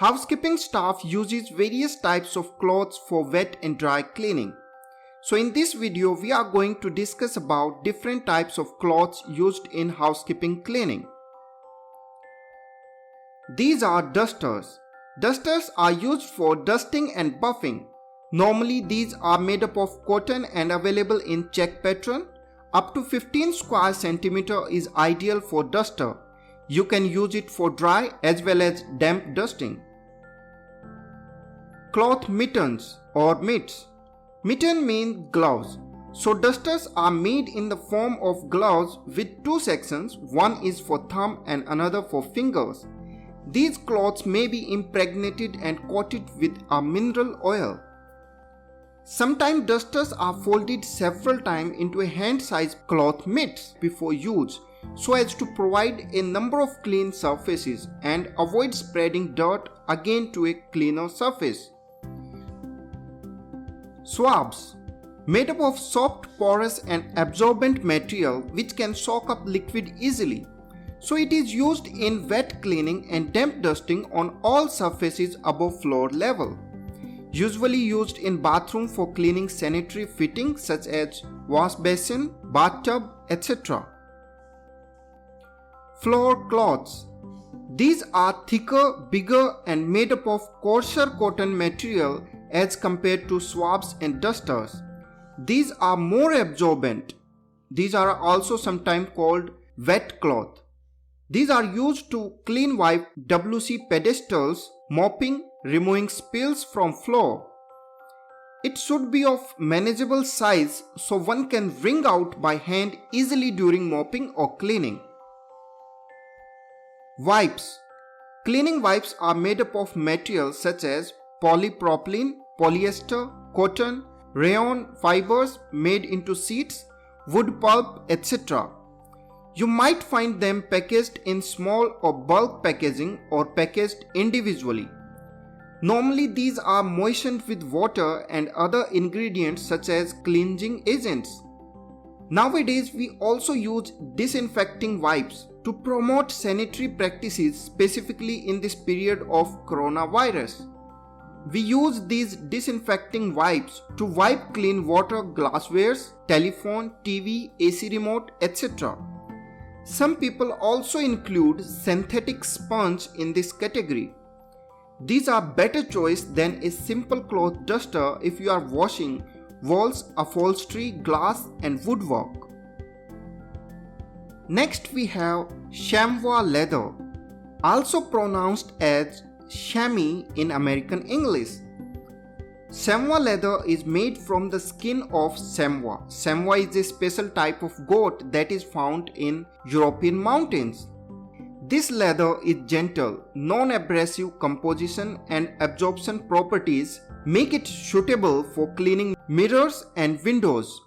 Housekeeping staff uses various types of clothes for wet and dry cleaning. So in this video, we are going to discuss about different types of cloths used in housekeeping cleaning. These are dusters. Dusters are used for dusting and buffing. Normally these are made up of cotton and available in check pattern. Up to 15 square centimeter is ideal for duster. You can use it for dry as well as damp dusting. Cloth mittens or mitts. Mitten means gloves. So dusters are made in the form of gloves with two sections. One is for thumb and another for fingers. These cloths may be impregnated and coated with a mineral oil. Sometimes dusters are folded several times into a hand-sized cloth mitts before use, so as to provide a number of clean surfaces and avoid spreading dirt again to a cleaner surface. Swabs. Made up of soft, porous and absorbent material which can soak up liquid easily. So it is used in wet cleaning and damp dusting on all surfaces above floor level. Usually used in bathroom for cleaning sanitary fittings such as wash basin, bathtub, etc. Floor cloths. These are thicker, bigger and made up of coarser cotton material as compared to swabs and dusters. These are more absorbent. These are also sometimes called wet cloth. These are used to clean wipe WC pedestals, mopping, removing spills from floor. It should be of manageable size so one can wring out by hand easily during mopping or cleaning. Wipes. Cleaning wipes are made up of materials such as polypropylene, polyester, cotton, rayon fibers made into sheets, wood pulp, etc. You might find them packaged in small or bulk packaging or packaged individually. Normally these are moistened with water and other ingredients such as cleansing agents. Nowadays we also use disinfecting wipes to promote sanitary practices, specifically in this period of coronavirus. We use these disinfecting wipes to wipe clean water glasswares, telephone, TV, AC remote, etc. Some people also include synthetic sponge in this category. These are better choice than a simple cloth duster if you are washing walls, upholstery, glass and woodwork. Next we have chamois leather, also pronounced as chamois in American English. Chamois leather is made from the skin of chamois. Chamois is a special type of goat that is found in European mountains. This leather is gentle, non-abrasive composition and absorption properties make it suitable for cleaning mirrors and windows.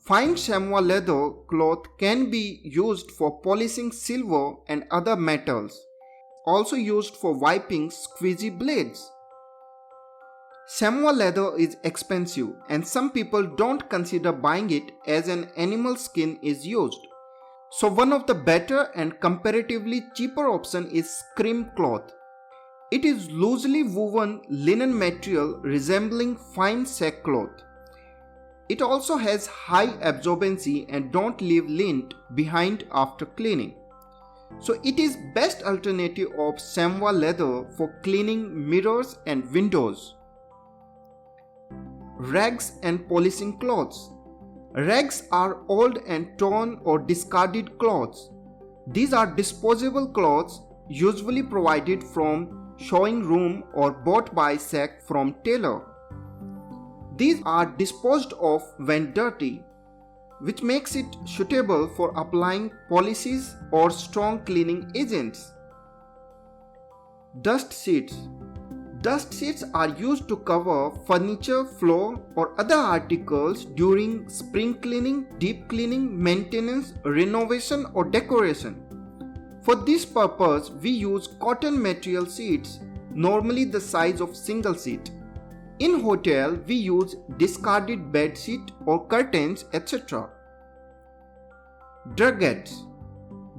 Fine chamois leather cloth can be used for polishing silver and other metals. Also used for wiping squeezy blades. Chamois leather is expensive and some people don't consider buying it as an animal skin is used. So one of the better and comparatively cheaper option is scrim cloth. It is loosely woven linen material resembling fine sackcloth. It also has high absorbency and don't leave lint behind after cleaning. So it is best alternative of chamois leather for cleaning mirrors and windows. Rags and polishing cloths. Rags are old and torn or discarded clothes. These are disposable clothes usually provided from sewing room or bought by sack from tailor. These are disposed of when dirty, which makes it suitable for applying polishes or strong cleaning agents. Dust sheets. Dust sheets are used to cover furniture, floor or other articles during spring cleaning, deep cleaning, maintenance, renovation or decoration. For this purpose, we use cotton material sheets, normally the size of single sheet. In hotel, we use discarded bed sheet or curtains, etc. Druggets.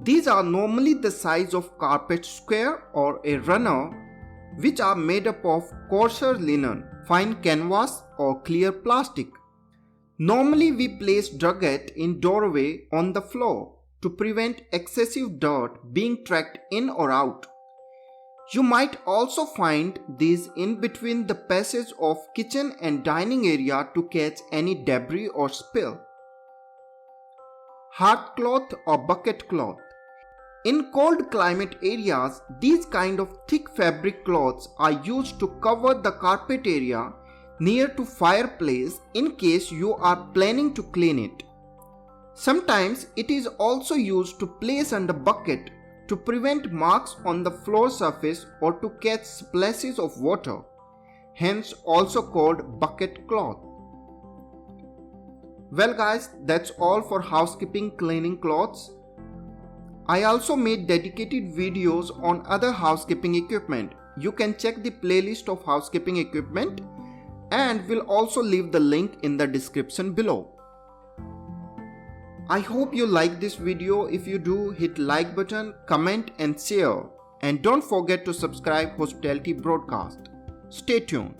These are normally the size of carpet square or a runner. which are made up of coarser linen, fine canvas or clear plastic. Normally we place drugget in doorway on the floor to prevent excessive dirt being tracked in or out. You might also find these in between the passage of kitchen and dining area to catch any debris or spill. Hearth cloth or bucket cloth. In cold climate areas, these kind of thick fabric cloths are used to cover the carpet area near to fireplace in case you are planning to clean it. Sometimes it is also used to place under bucket to prevent marks on the floor surface or to catch splashes of water, hence also called bucket cloth. Well guys, that's all for housekeeping cleaning clothes. I also made dedicated videos on other housekeeping equipment. You can check the playlist of housekeeping equipment and will also leave the link in the description below. I hope you like this video. If you do, hit like button, comment and share. And don't forget to subscribe Hospitality Broadcast. Stay tuned.